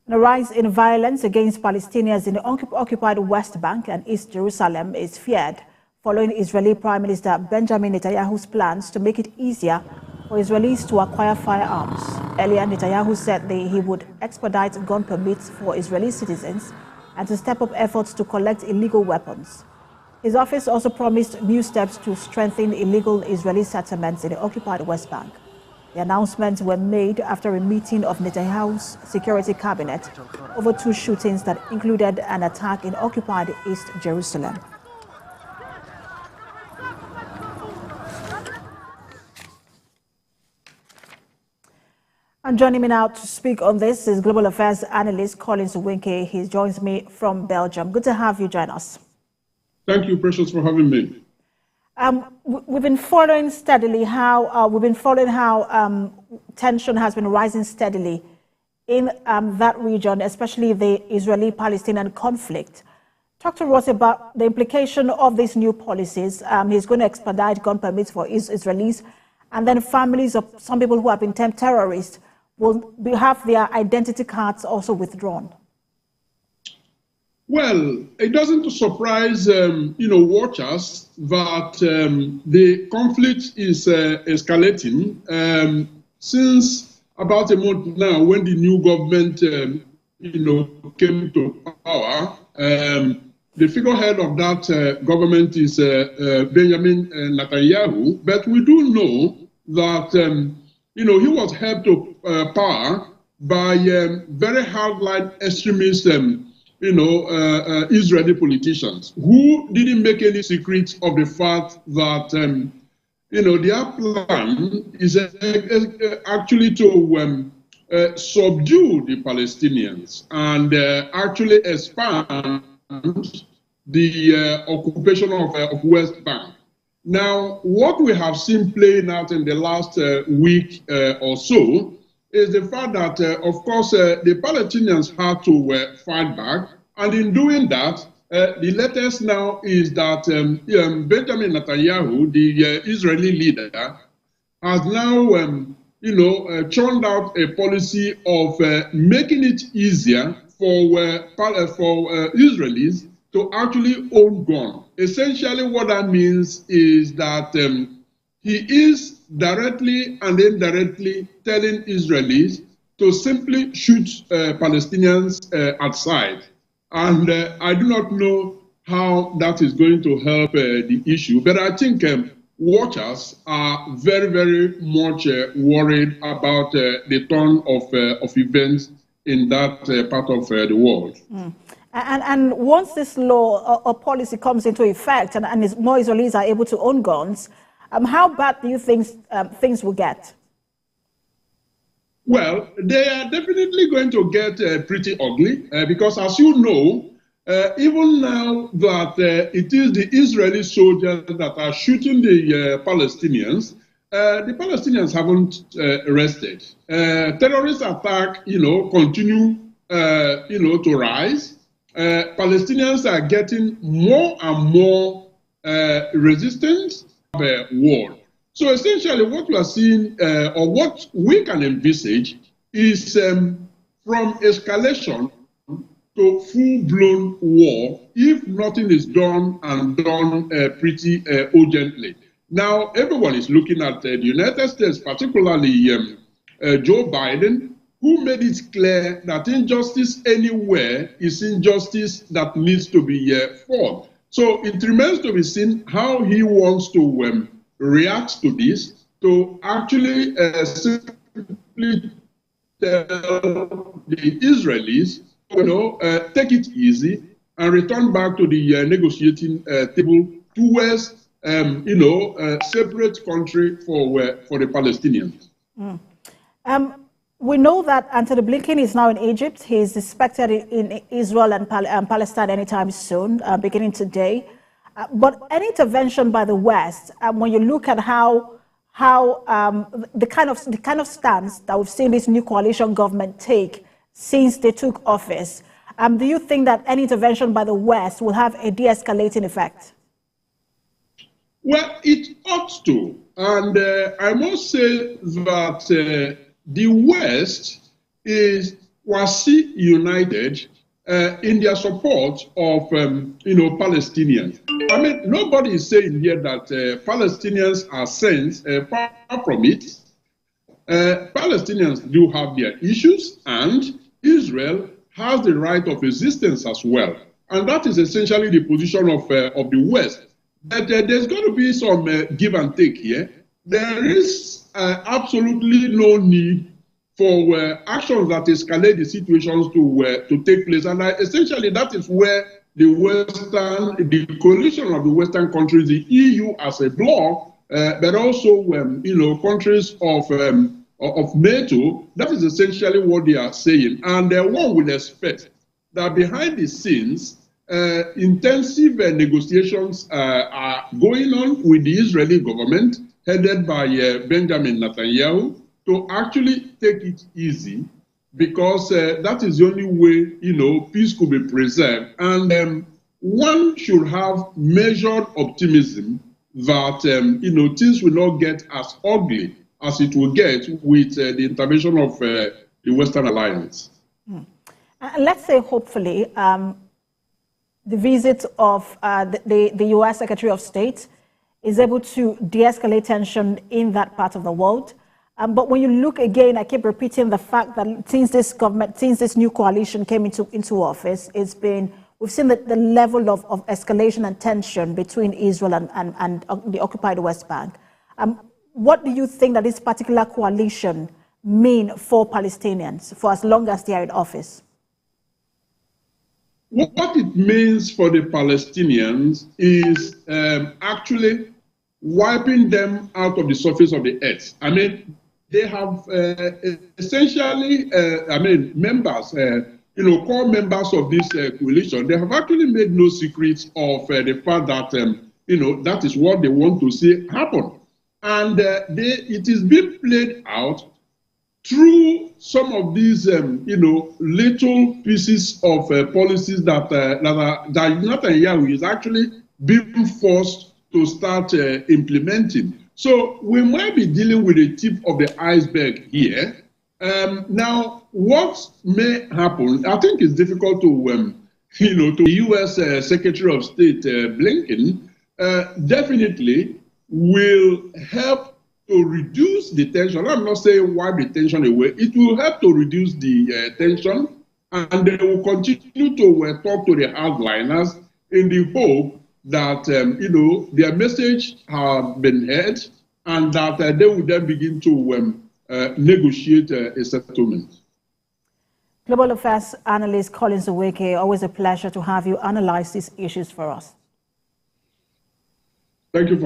The rise in violence against Palestinians in the occupied West Bank and East Jerusalem is feared following Israeli Prime Minister Benjamin Netanyahu's plans to make it easier for Israelis to acquire firearms. Earlier, Netanyahu said he would expedite gun permits for Israeli citizens and to step up efforts to collect illegal weapons. His office also promised new steps to strengthen illegal Israeli settlements in the occupied West Bank. The announcements were made after a meeting of Netanyahu's security cabinet over two shootings that included an attack in occupied East Jerusalem. And joining me now to speak on this is Global Affairs analyst Nweke. He joins me from Belgium. Good to have you join us. Thank you, Precious, for having me. We've been following steadily how tension has been rising steadily in that region, especially the Israeli-Palestinian conflict. Talk to us about the implication of these new policies. He's going to expedite gun permits for Israelis, and then families of some people who have been termed terrorists will have their identity cards also withdrawn. Well, it doesn't surprise, watchers that the conflict is escalating since about a month now, when the new government, came to power. The figurehead of that government is Benjamin Netanyahu, but we do know that he was helped to power by very hardline extremist Israeli politicians who didn't make any secret of the fact that, their plan is actually to subdue the Palestinians and actually expand the occupation of West Bank. Now, what we have seen playing out in the last week or so is the fact that, of course, the Palestinians had to fight back. And in doing that, the latest now is that Benjamin Netanyahu, the Israeli leader, has now, churned out a policy of making it easier for Israelis to actually own guns. Essentially, what that means is that he is directly and indirectly telling Israelis to simply shoot Palestinians outside. And I do not know how that is going to help the issue, but I think watchers are very, very much worried about the turn of events in that part of the world. Mm. And once this law or policy comes into effect and more Israelis are able to own guns, how bad do you think things will get? Well, they are definitely going to get pretty ugly because, as you know, even now that it is the Israeli soldiers that are shooting the Palestinians, the Palestinians haven't rested. Terrorist attack, continue, to rise. Palestinians are getting more and more resistant to the war. So essentially what we are seeing, or what we can envisage, is from escalation to full-blown war if nothing is done and done pretty urgently. Now, everyone is looking at the United States, particularly Joe Biden, who made it clear that injustice anywhere is injustice that needs to be fought. So it remains to be seen how he wants to react to this, to actually simply tell the Israelis, take it easy and return back to the negotiating table towards, a separate country for the Palestinians. Mm. We know that Antony Blinken is now in Egypt. He is expected in Israel and Palestine anytime soon, beginning today. But any intervention by the West, when you look at how the kind of stance that we've seen this new coalition government take since they took office, do you think that any intervention by the West will have a de-escalating effect? Well, it ought to. And I must say that the West is was united in their support of, Palestinians. I mean, nobody is saying here that Palestinians are saints. Far from it. Palestinians do have their issues, and Israel has the right of existence as well. And that is essentially the position of the West. But there's going to be some give and take here. There is absolutely no need for actions that escalate the situations to take place. And essentially, that is where the coalition of the Western countries, the EU as a bloc, but also, countries of NATO, that is essentially what they are saying. And one would expect that behind the scenes, intensive negotiations are going on with the Israeli government, headed by Benjamin Netanyahu, to actually take it easy, because that is the only way, peace could be preserved. And one should have measured optimism that, things will not get as ugly as it will get with the intervention of the Western alliance. Let's say, hopefully, the visit of the U.S. Secretary of State is able to de-escalate tension in that part of the world. But when you look again, I keep repeating the fact that since this new coalition came into office, we've seen the level of escalation and tension between Israel and the occupied West Bank. What do you think that this particular coalition mean for Palestinians for as long as they are in office? What it means for the Palestinians is actually wiping them out of the surface of the earth. I mean, they have essentially, members, core members of this coalition, they have actually made no secret of the fact that, that is what they want to see happen. And it is being played out through some of these, little pieces of policies that Netanyahu is actually being forced to start implementing. So we might be dealing with the tip of the iceberg here. Now, what may happen, I think it's difficult to, to the U.S. Secretary of State Blinken, definitely will help to reduce the tension. I'm not saying wipe the tension away. It will help to reduce the tension, and they will continue to talk to the hardliners in the hope that, their message has been heard, and that they will then begin to negotiate a settlement. Global Affairs Analyst Collins Nweke, always a pleasure to have you analyze these issues for us. Thank you for